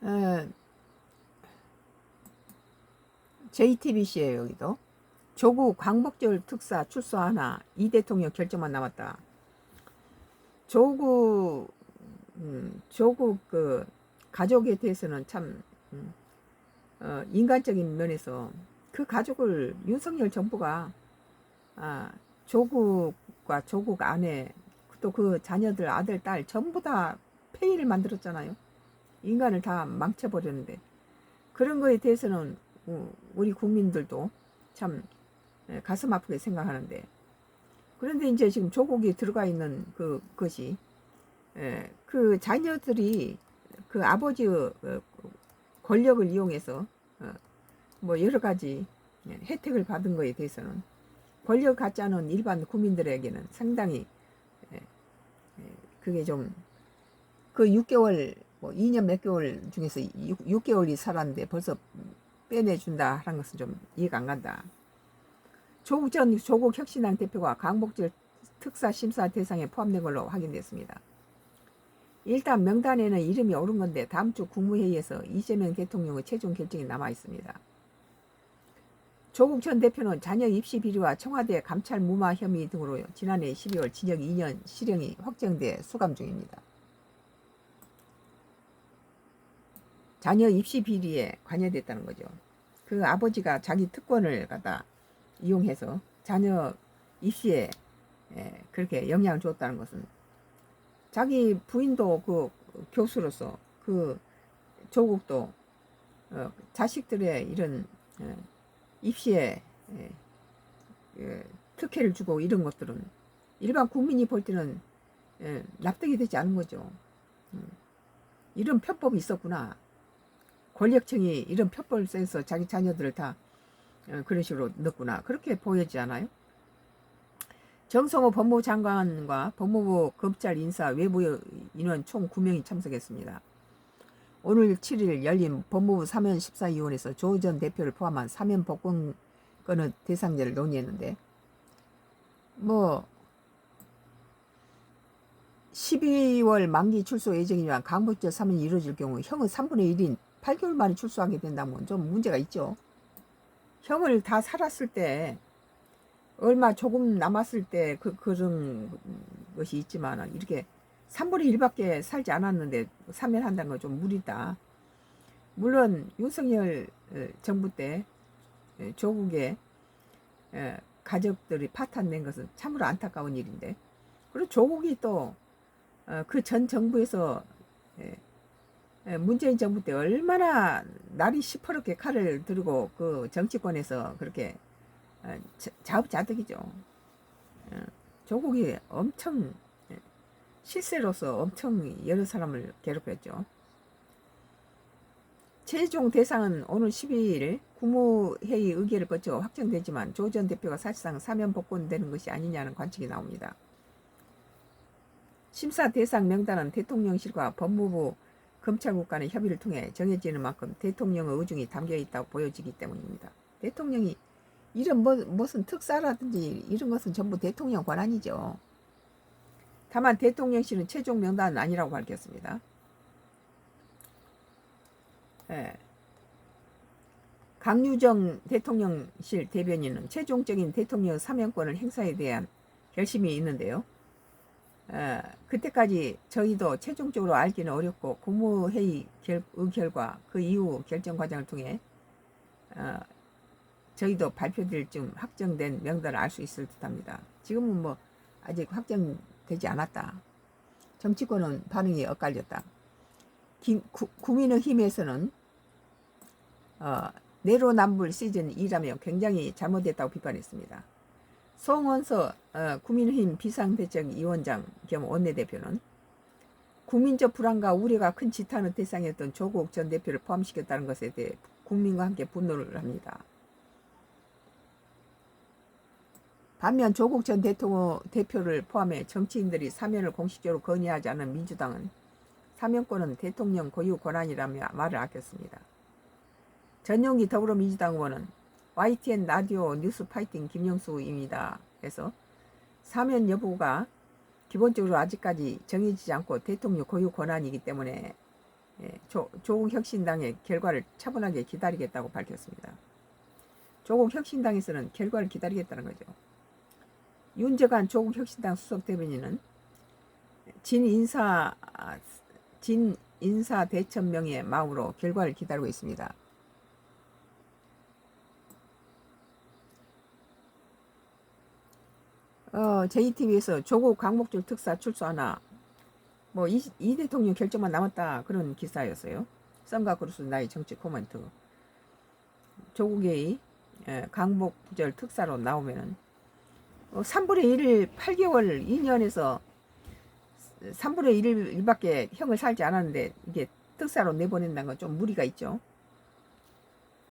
어, JTBC에요. 여기도 조국 광복절 특사 출소하나 이 대통령 결정만 남았다. 조국 조국 그 가족에 대해서는 참 인간적인 면에서 그 가족을 윤석열 정부가 조국과 조국 아내 또 그 자녀들 아들 딸 전부 다 폐위를 만들었잖아요. 인간을 다 망쳐버렸는데 그런 거에 대해서는 우리 국민들도 참 가슴 아프게 생각하는데, 그런데 이제 지금 조국이 들어가 있는 그것이 그 자녀들이 그 아버지의 권력을 이용해서 뭐 여러 가지 혜택을 받은 거에 대해서는 권력 갖지 않은 일반 국민들에게는 상당히 그게 좀 그 6개월 뭐 2년 몇 개월 중에서 6개월이 살았는데 벌써 빼내준다 하는 것은 좀 이해가 안 간다. 조국 전 조국혁신당 대표가 광복절 특사 심사 대상에 포함된 걸로 확인됐습니다. 일단 명단에는 이름이 오른 건데 다음 주 국무회의에서 이재명 대통령의 최종 결정이 남아 있습니다. 조국 전 대표는 자녀 입시 비리와 청와대 감찰 무마 혐의 등으로 지난해 12월 징역 2년 실형이 확정돼 수감 중입니다. 자녀 입시 비리에 관여됐다는 거죠. 그 아버지가 자기 특권을 갖다 이용해서 자녀 입시에 그렇게 영향을 줬다는 것은, 자기 부인도 그 교수로서 그 조국도 자식들의 이런 입시에 특혜를 주고 이런 것들은 일반 국민이 볼 때는 납득이 되지 않은 거죠. 이런 편법이 있었구나. 권력층이 이런 편법을 써서 자기 자녀들을 다 그런 식으로 넣었구나. 그렇게 보여지지 않아요? 정성호 법무부 장관과 법무부 검찰 인사 외부 인원 총 9명이 참석했습니다. 오늘 7일 열린 법무부 사면 14위원회에서 조 전 대표를 포함한 사면 복권권의 대상자를 논의했는데, 뭐 12월 만기 출소 예정이지만 광복절 사면이 이루어질 경우 형의 3분의 1인 8개월 만에 출소하게 된다면 좀 문제가 있죠. 형을 다 살았을 때 얼마 조금 남았을 때 그런 것이 있지만 이렇게 3분의 1밖에 살지 않았는데 사면한다는 건 좀 무리다. 물론 윤석열 정부 때 조국의 가족들이 파탄낸 것은 참으로 안타까운 일인데, 그리고 조국이 또 그 전 정부에서 문재인 정부 때 얼마나 날이 시퍼렇게 칼을 들고 그 정치권에서 그렇게 자업자득이죠. 조국이 엄청 실세로서 엄청 여러 사람을 괴롭혔죠. 최종 대상은 오늘 12일 국무회의 의결을 거쳐 확정되지만 조 전 대표가 사실상 사면 복권되는 것이 아니냐는 관측이 나옵니다. 심사 대상 명단은 대통령실과 법무부 검찰국 간의 협의를 통해 정해지는 만큼 대통령의 의중이 담겨 있다고 보여지기 때문입니다. 대통령이 이런 무슨 특사라든지 이런 것은 전부 대통령 권한이죠. 다만 대통령실은 최종 명단은 아니라고 밝혔습니다. 강유정 대통령실 대변인은 최종적인 대통령 사면권을 행사에 대한 결심이 있는데요. 그때까지 저희도 최종적으로 알기는 어렵고 국무회의 의결과 그 이후 결정 과정을 통해 저희도 발표될 쯤 확정된 명단을 알 수 있을 듯합니다. 지금은 뭐 아직 확정되지 않았다. 정치권은 반응이 엇갈렸다. 국민의힘에서는 내로남불 시즌 2라며 굉장히 잘못됐다고 비판했습니다. 송원서 국민의힘 비상대책위원장 겸 원내대표는 국민적 불안과 우려가 큰 지탄의 대상이었던 조국 전 대표를 포함시켰다는 것에 대해 국민과 함께 분노를 합니다. 반면 조국 전 대표를 포함해 정치인들이 사면을 공식적으로 건의하지 않은 민주당은 사면권은 대통령 고유 권한이라며 말을 아꼈습니다. 전용기 더불어민주당 의원은 YTN 라디오 뉴스 파이팅 김영수입니다. 해서 사면 여부가 기본적으로 아직까지 정해지지 않고 대통령 고유 권한이기 때문에 조국 혁신당의 결과를 차분하게 기다리겠다고 밝혔습니다. 조국 혁신당에서는 결과를 기다리겠다는 거죠. 윤재관 조국 혁신당 수석 대변인은 진인사 대천명의 마음으로 결과를 기다리고 있습니다. JTBC에서 조국 광복절 특사 출소하나 뭐 이 대통령 결정만 남았다 그런 기사였어요. 썬가 그루스 나의 정치 코멘트. 조국의 광복절 특사로 나오면은 3분의 1을 8개월 2년에서 3분의 1밖에 형을 살지 않았는데 이게 특사로 내보낸다는 건 좀 무리가 있죠.